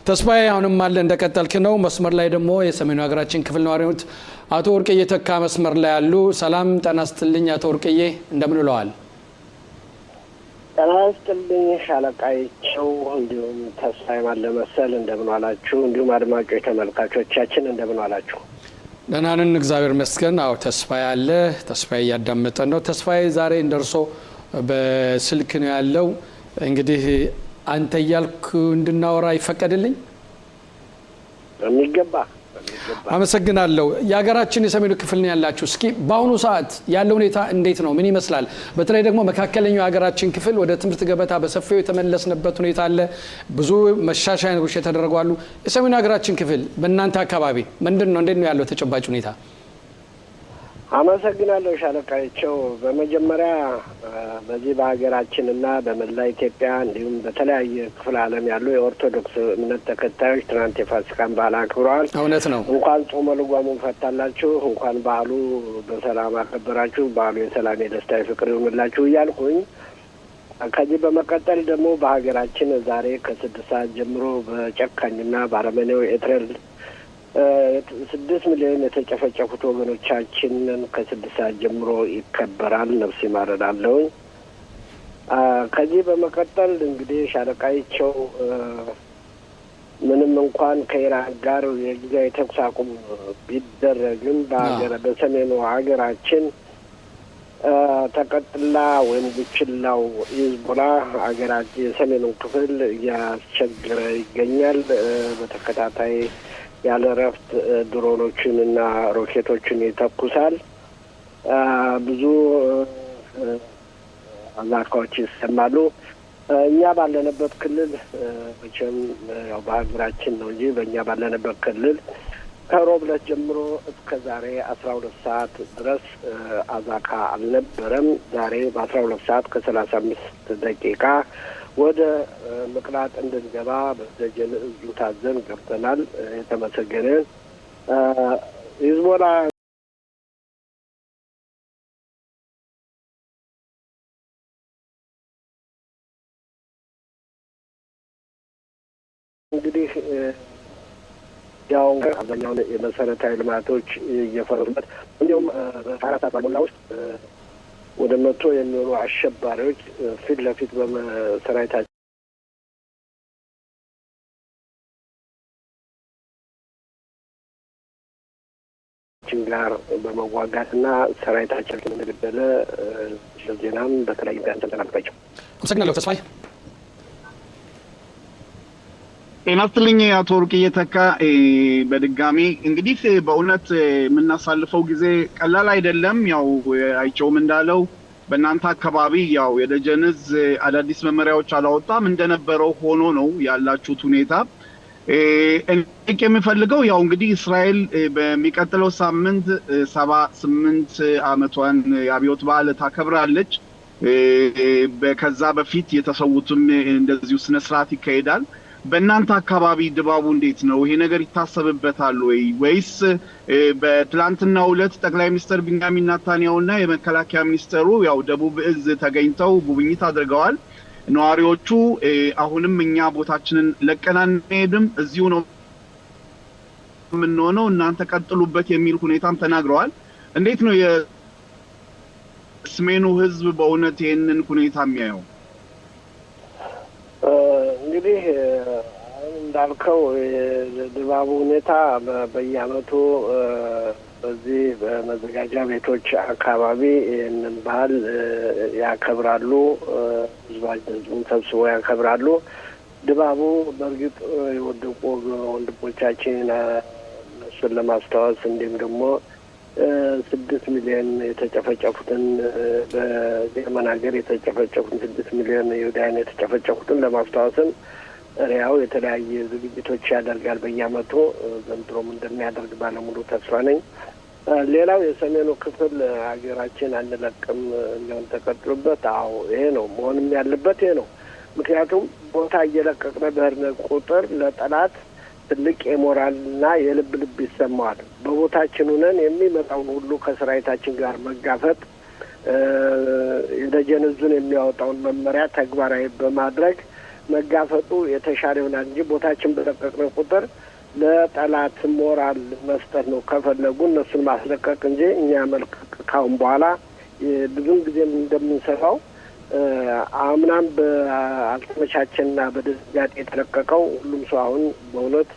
ተስፋዬ አሁንም አለ እንደቀጠልክ ነው። መስመር ላይ ደግሞ የሰሜኑ ሀገራችን ክፍል ነዋሪዎች አቶ ወርቅዬ ተካ መስመር ላይ ያሉ። ሰላም ጤና ይስጥልኝ አቶ ወርቅዬ እንደምን ውለዋል? ጤና ይስጥልኝ ሻለቃይቸው እንዲሁም ተስፋዬ ማለመሰል እንደምን ዋላችሁ? እንዲሁም አድማጮች ተመልካቾቻችን እንደምን ዋላችሁ? ደህና ነን እግዚአብሔር ይመስገን። አዎ ተስፋዬ አለ። ተስፋዬ እያዳመጠ ነው። ተስፋዬ ዛሬ እንደርሶ በስልክ ነው ያለው። እንግዲህ አንተ እያልኩ እንድናወራ ይፈቀድልኝ? በሚገባ አመሰግናለሁ። የሀገራችን የሰሜኑ ክፍል ነው ያላችሁ። እስኪ በአሁኑ ሰዓት ያለው ሁኔታ እንዴት ነው? ምን ይመስላል? በተለይ ደግሞ መካከለኛው የሀገራችን ክፍል ወደ ትምህርት ገበታ በሰፊው የተመለስንበት ሁኔታ አለ። ብዙ መሻሻያዎች የተደረጉ አሉ። የሰሜኑ ሀገራችን ክፍል በእናንተ አካባቢ ምንድን ነው? እንዴት ነው ያለው ተጨባጭ ሁኔታ? አመሰግናለሁ ሻለቃይቸው። በመጀመሪያ በዚህ በሀገራችንና በመላ ኢትዮጵያ እንዲሁም በተለያየ ክፍለ ዓለም ያሉ የኦርቶዶክስ እምነት ተከታዮች ትናንት የፋሲካን በዓል አክብረዋል። እውነት ነው። እንኳን ጾመ ልጓሙን ፈታላችሁ፣ እንኳን በዓሉ በሰላም አከበራችሁ። በዓሉ የሰላም የደስታ የፍቅር ይሁንላችሁ እያልኩኝ ከዚህ በመቀጠል ደግሞ በሀገራችን ዛሬ ከ6 ሰዓት ጀምሮ በጨካኝና በአረመኔው ኤርትራል 6 ሚሊዮን የተጨፈጨፉት ወገኖቻችንን ከ6 ሰዓት ጀምሮ ይከበራል። ነፍስ ይማረዳለሁኝ። ከዚህ በመቀጠል እንግዲህ ሻለቃይቸው ምንም እንኳን ከኢራን ጋር የጊዜያዊ ተኩስ አቁም ቢደረግም በሰሜኑ ሀገራችን ተቀጥላ ወይም ጉችላው ሂዝቦላ ሀገራችን የሰሜኑን ክፍል እያስቸገረ ይገኛል። በተከታታይ ያለ እረፍት ድሮኖችን እና ሮኬቶችን ይተኩሳል። ብዙ አዛካዎች ይሰማሉ። እኛ ባለንበት ክልል መቼም ያው በሀገራችን ነው እንጂ በእኛ ባለንበት ክልል ከሮብ ዕለት ጀምሮ እስከ ዛሬ 12 ሰዓት ድረስ አዛካ አልነበረም። ዛሬ በ12 ሰዓት ከ35 ደቂቃ ወደ ምቅላጥ እንድንገባ በደጀን እዙ ታዘን ገብተናል። የተመሰገነ ሂዝቦላ እንግዲህ ያው አብዛኛውን የመሰረታዊ ልማቶች እየፈረሱበት እንዲሁም በ24 ሰዓት ባልሞላ ውስጥ ወደ 100 የሚሆኑ አሸባሪዎች ፊት ለፊት በሰራዊታችን ጋር በመዋጋትና ሰራዊታችን እንደገደለ ዜናም በተለያዩ ጋር ተጠናቀቀ። አመሰግናለሁ ተስፋዬ። ጤና ይስጥልኝ አቶ ወርቅዬ ተካ። በድጋሚ እንግዲህ በእውነት የምናሳልፈው ጊዜ ቀላል አይደለም። ያው አይቸውም እንዳለው በእናንተ አካባቢ ያው የደጀን ዕዝ አዳዲስ መመሪያዎች አላወጣም፣ እንደነበረው ሆኖ ነው ያላችሁት ሁኔታ። እንቅ የሚፈልገው ያው እንግዲህ እስራኤል በሚቀጥለው ሳምንት 78 ዓመቷን የአብዮት በዓል ታከብራለች። ከዛ በፊት የተሰዉትም እንደዚሁ ስነ ስርዓት ይካሄዳል። በእናንተ አካባቢ ድባቡ እንዴት ነው? ይሄ ነገር ይታሰብበታል ወይ? ወይስ በትላንትናው ዕለት ጠቅላይ ሚኒስትር ቢንያሚን ኔታንያሁና የመከላከያ ሚኒስትሩ ያው ደቡብ ዕዝ ተገኝተው ጉብኝት አድርገዋል። ነዋሪዎቹ አሁንም እኛ ቦታችንን ለቀን አንሄድም፣ እዚሁ ነው የምንሆነው፣ እናንተ ቀጥሉበት የሚል ሁኔታም ተናግረዋል። እንዴት ነው የሰሜኑ ህዝብ በእውነት ይሄንን ሁኔታ የሚያየው? እንግዲህ እንዳልከው ድባቡ ሁኔታ በየዓመቱ በዚህ በመዘጋጃ ቤቶች አካባቢ ይህንን ባህል ያከብራሉ። ህዝቡን ሰብስቦ ያከብራሉ። ድባቡ በእርግጥ የወደቁ ወንድሞቻችን እነሱን ለማስታወስ እንዲሁም ደግሞ 6 ሚሊዮን የተጨፈጨፉትን በጀርመን ሀገር የተጨፈጨፉትን 6 ሚሊዮን ይሁዳውያን የተጨፈጨፉትን ለማስታወስም ሪያው የተለያየ ዝግጅቶች ያደርጋል በየዓመቱ። ዘንድሮም እንደሚያደርግ ባለሙሉ ተስፋ ነኝ። ሌላው የሰሜኑ ክፍል ሀገራችን አንለቅም እንደሆነ ተቀጥሎበት፣ አዎ ይሄ ነው መሆንም ያለበት ይሄ ነው። ምክንያቱም ቦታ እየለቀቅን በሄድን ቁጥር ለጠላት ትልቅ የሞራልና የልብ ልብ ይሰማዋል። በቦታችን ሆነን የሚመጣውን ሁሉ ከሰራዊታችን ጋር መጋፈጥ የደጀን ዕዙን የሚያወጣውን መመሪያ ተግባራዊ በማድረግ መጋፈጡ የተሻለ ይሆናል እንጂ ቦታችን በለቀቅነው ቁጥር ለጠላት ሞራል መስጠት ነው ከፈለጉ እነሱን ማስለቀቅ እንጂ እኛ መልቀቅ ካሁን በኋላ ብዙም ጊዜ እንደምንሰራው አምናም በአልተመቻቸና በድንጋጤ የተለቀቀው ሁሉም ሰው አሁን በእውነት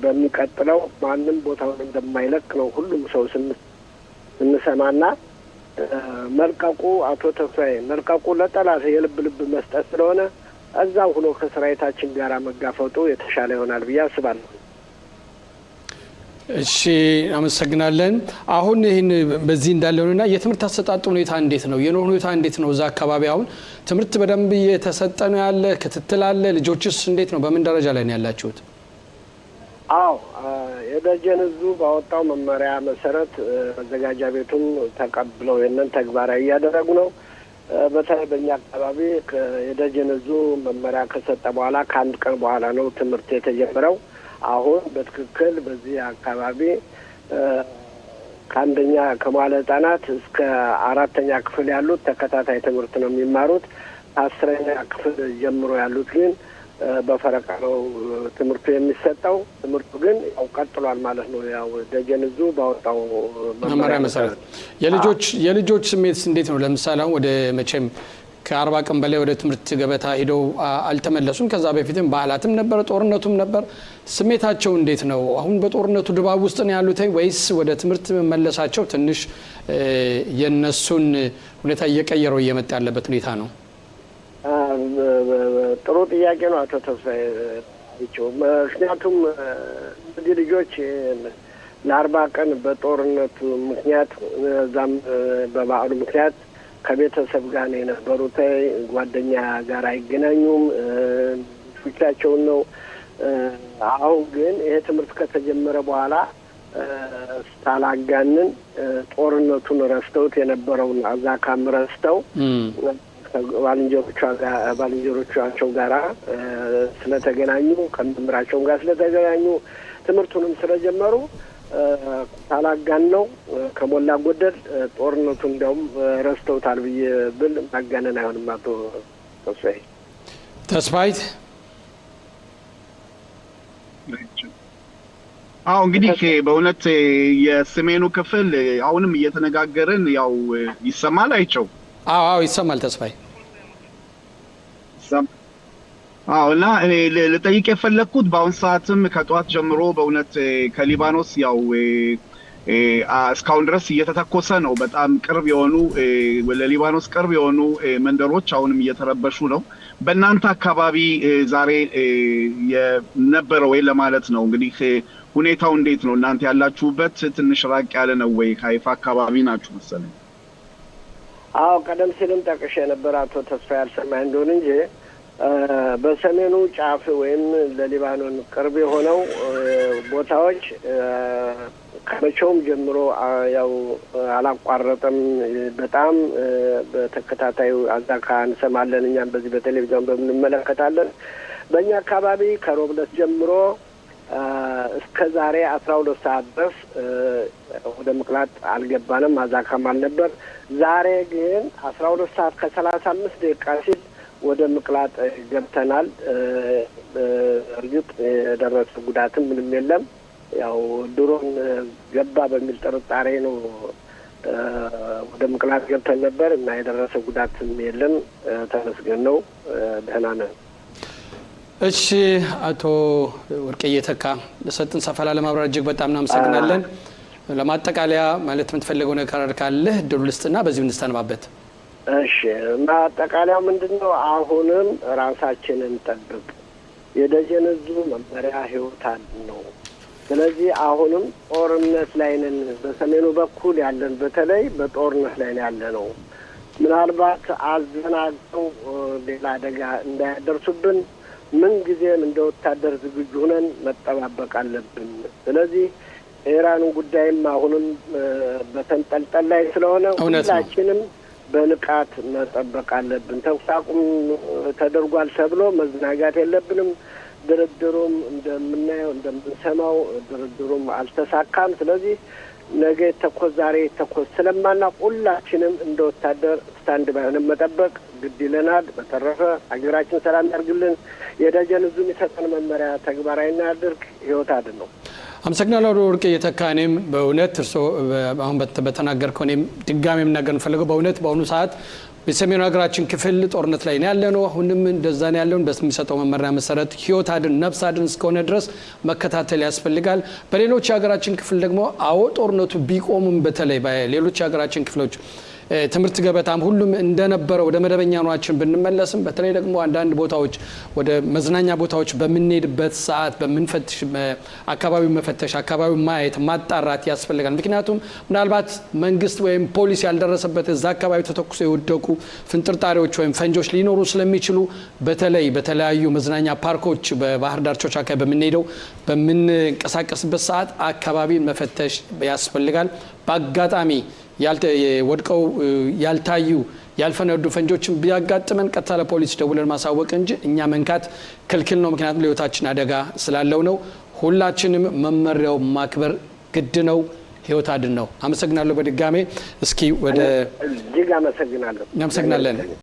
በሚቀጥለው ማንም ቦታውን እንደማይለቅ ነው ሁሉም ሰው ስንሰማና መልቀቁ አቶ ተስፋዬ መልቀቁ ለጠላት የልብ ልብ መስጠት ስለሆነ እዛው ሆኖ ከሰራዊታችን ጋር መጋፈጡ የተሻለ ይሆናል ብዬ አስባለሁ። እሺ አመሰግናለን። አሁን ይሄን በዚህ እንዳለውና የትምህርት አሰጣጥ ሁኔታ እንዴት ነው? የኑሮ ሁኔታ እንዴት ነው? እዛ አካባቢ አሁን ትምህርት በደንብ እየተሰጠ ነው ያለ? ክትትል አለ? ልጆችስ እንዴት ነው? በምን ደረጃ ላይ ነው ያላችሁት? አዎ የደጀን እዙ ባወጣው መመሪያ መሰረት መዘጋጃ ቤቱን ተቀብለው የነን ተግባራዊ እያደረጉ ነው። በተለይ በእኛ አካባቢ የደጀን እዙ መመሪያ ከሰጠ በኋላ ከአንድ ቀን በኋላ ነው ትምህርት የተጀመረው። አሁን በትክክል በዚህ አካባቢ ከአንደኛ ከመዋዕለ ሕጻናት እስከ 4ኛ ክፍል ያሉት ተከታታይ ትምህርት ነው የሚማሩት። 10ኛ ክፍል ጀምሮ ያሉት ግን በፈረቃ ነው ትምህርቱ የሚሰጠው። ትምህርቱ ግን ያው ቀጥሏል ማለት ነው። ያው ደጀን እዙ ባወጣው መመሪያ መሰረት የልጆች ስሜት እንዴት ነው? ለምሳሌ አሁን ወደ መቼም ከ40 ቀን በላይ ወደ ትምህርት ገበታ ሄደው አልተመለሱም። ከዛ በፊትም ባህላትም ነበር፣ ጦርነቱም ነበር። ስሜታቸው እንዴት ነው? አሁን በጦርነቱ ድባብ ውስጥ ነው ያሉት ወይስ ወደ ትምህርት መመለሳቸው ትንሽ የነሱን ሁኔታ እየቀየረው እየመጣ ያለበት ሁኔታ ነው? ጥሩ ጥያቄ ነው አቶ ተስፋዬ። ምክንያቱም እነዚህ ልጆች ለ40 ቀን በጦርነቱ ምክንያት እዛም በበዓሉ ምክንያት ከቤተሰብ ጋር ነው የነበሩት። ጓደኛ ጋር አይገናኙም። ብቻቸውን ነው። አሁን ግን ይሄ ትምህርት ከተጀመረ በኋላ ስታላጋንን ጦርነቱን ረስተውት የነበረውን አዛካም ረስተው ባልንጀሮቻቸው ጋራ ስለተገናኙ ከመምህራቸውም ጋር ስለተገናኙ ትምህርቱንም ስለጀመሩ ታላጋን ነው ከሞላ ጎደል ጦርነቱ እንደውም ረስተውታል ብዬ ብል ማጋነን አይሆንም። አቶ ተስፋይት አዎ እንግዲህ በእውነት የሰሜኑ ክፍል አሁንም እየተነጋገርን ያው ይሰማል አይቸው? አዎ ይሰማል ተስፋይ። እና እኔ ልጠይቅ የፈለኩት በአሁን ሰዓትም ከጧት ጀምሮ በእውነት ከሊባኖስ ያው እስካሁን ድረስ እየተተኮሰ ነው። በጣም ቅርብ የሆኑ ለሊባኖስ ቅርብ የሆኑ መንደሮች አሁንም እየተረበሹ ነው። በእናንተ አካባቢ ዛሬ የነበረ ወይ ለማለት ነው። እንግዲህ ሁኔታው እንዴት ነው? እናንተ ያላችሁበት ትንሽ ራቅ ያለ ነው ወይ? ከሀይፋ አካባቢ ናችሁ መሰለኝ። አዎ ቀደም ሲልም ጠቅሼ ነበር አቶ ተስፋ ያልሰማኝ እንደሆነ እንጂ በሰሜኑ ጫፍ ወይም ለሊባኖን ቅርብ የሆነው ቦታዎች ከመቼውም ጀምሮ ያው አላቋረጠም። በጣም በተከታታዩ አዛካ እንሰማለን። እኛም በዚህ በቴሌቪዥን በምንመለከታለን። በእኛ አካባቢ ከሮብለት ጀምሮ እስከ ዛሬ 12 ሰዓት ድረስ ወደ ምቅላት አልገባንም፣ አዛካም አልነበር። ዛሬ ግን 12 ሰዓት ከ35 ደቂቃ ሲል ወደ ምቅላት ገብተናል። እርግጥ የደረሰ ጉዳትም ምንም የለም። ያው ድሮን ገባ በሚል ጥርጣሬ ነው ወደ ምቅላት ገብተን ነበር እና የደረሰ ጉዳትም የለም። ተመስገን ነው፣ ደህና ነን። እሺ አቶ ወርቅዬ ተካ ለሰጡን ሰፋ ያለ ማብራሪያ እጅግ በጣም እናመሰግናለን። ለማጠቃለያ ማለት የምትፈልገው ነገር ካለ እድሉ ልስጥና በዚሁ እንስተነባበት። እሺ ማጠቃለያው ምንድነው? አሁንም ራሳችንን ጠብቅ። የደጀን እዙ መመሪያ ህይወት ነው። ስለዚህ አሁንም ጦርነት ላይ ነን። በሰሜኑ በኩል ያለን በተለይ በጦርነት ላይ ያለ ነው። ምናልባት አዘናግተው ሌላ አደጋ እንዳያደርሱብን ምን ጊዜም እንደ ወታደር ዝግጁ ሆነን መጠባበቅ አለብን። ስለዚህ ኢራን ጉዳይም አሁንም በተንጠልጠል ላይ ስለሆነ ሁላችንም በንቃት መጠበቅ አለብን። ተኩስ አቁም ተደርጓል ተብሎ መዘናጋት የለብንም። ድርድሩም እንደምናየው እንደምንሰማው ድርድሩም አልተሳካም። ስለዚህ ነገ የተኮስ ዛሬ የተኮስ ስለማና ሁላችንም እንደ ወታደር ስታንድ ባይ ሆነን መጠበቅ ግድ ይለናል። በተረፈ ሀገራችን ሰላም ያርግልን። የደጀን ዙም የሚሰጠን መመሪያ ተግባራዊ እናድርግ። ህይወት አድን ነው። አመሰግናለሁ ወርቄ የተካ። እኔም በእውነት እርስዎ አሁን በተናገርከው እኔም ድጋሚ የምናገር እንፈልገው በእውነት በአሁኑ ሰዓት በሰሜኑ ሀገራችን ክፍል ጦርነት ላይ ነው ያለነው። አሁንም እንደዛ ነው ያለውን በሚሰጠው መመሪያ መሰረት ህይወት አድን ነፍስ አድን እስከሆነ ድረስ መከታተል ያስፈልጋል። በሌሎች የሀገራችን ክፍል ደግሞ አዎ ጦርነቱ ቢቆሙም በተለይ በሌሎች የሀገራችን ክፍሎች ትምህርት ገበታም ሁሉም እንደነበረው ወደ መደበኛ ኑሯችን ብንመለስም በተለይ ደግሞ አንዳንድ ቦታዎች ወደ መዝናኛ ቦታዎች በምንሄድበት ሰዓት በምንፈትሽ አካባቢው መፈተሽ አካባቢው ማየት ማጣራት ያስፈልጋል። ምክንያቱም ምናልባት መንግስት ወይም ፖሊስ ያልደረሰበት እዛ አካባቢ ተተኩሶ የወደቁ ፍንጥርጣሪዎች ወይም ፈንጆች ሊኖሩ ስለሚችሉ በተለይ በተለያዩ መዝናኛ ፓርኮች በባህር ዳርቻዎች አካባቢ በምንሄደው በምንንቀሳቀስበት ሰዓት አካባቢ መፈተሽ ያስፈልጋል። በአጋጣሚ ወድቀው ያልታዩ ያልፈነዱ ፈንጆችን ቢያጋጥመን ቀጥታ ለፖሊስ ደውለን ማሳወቅ እንጂ እኛ መንካት ክልክል ነው። ምክንያቱም ለህይወታችን አደጋ ስላለው ነው። ሁላችንም መመሪያው ማክበር ግድ ነው። ህይወት አድን ነው። አመሰግናለሁ በድጋሜ። እስኪ ወደ እጅግ አመሰግናለሁ። እናመሰግናለን።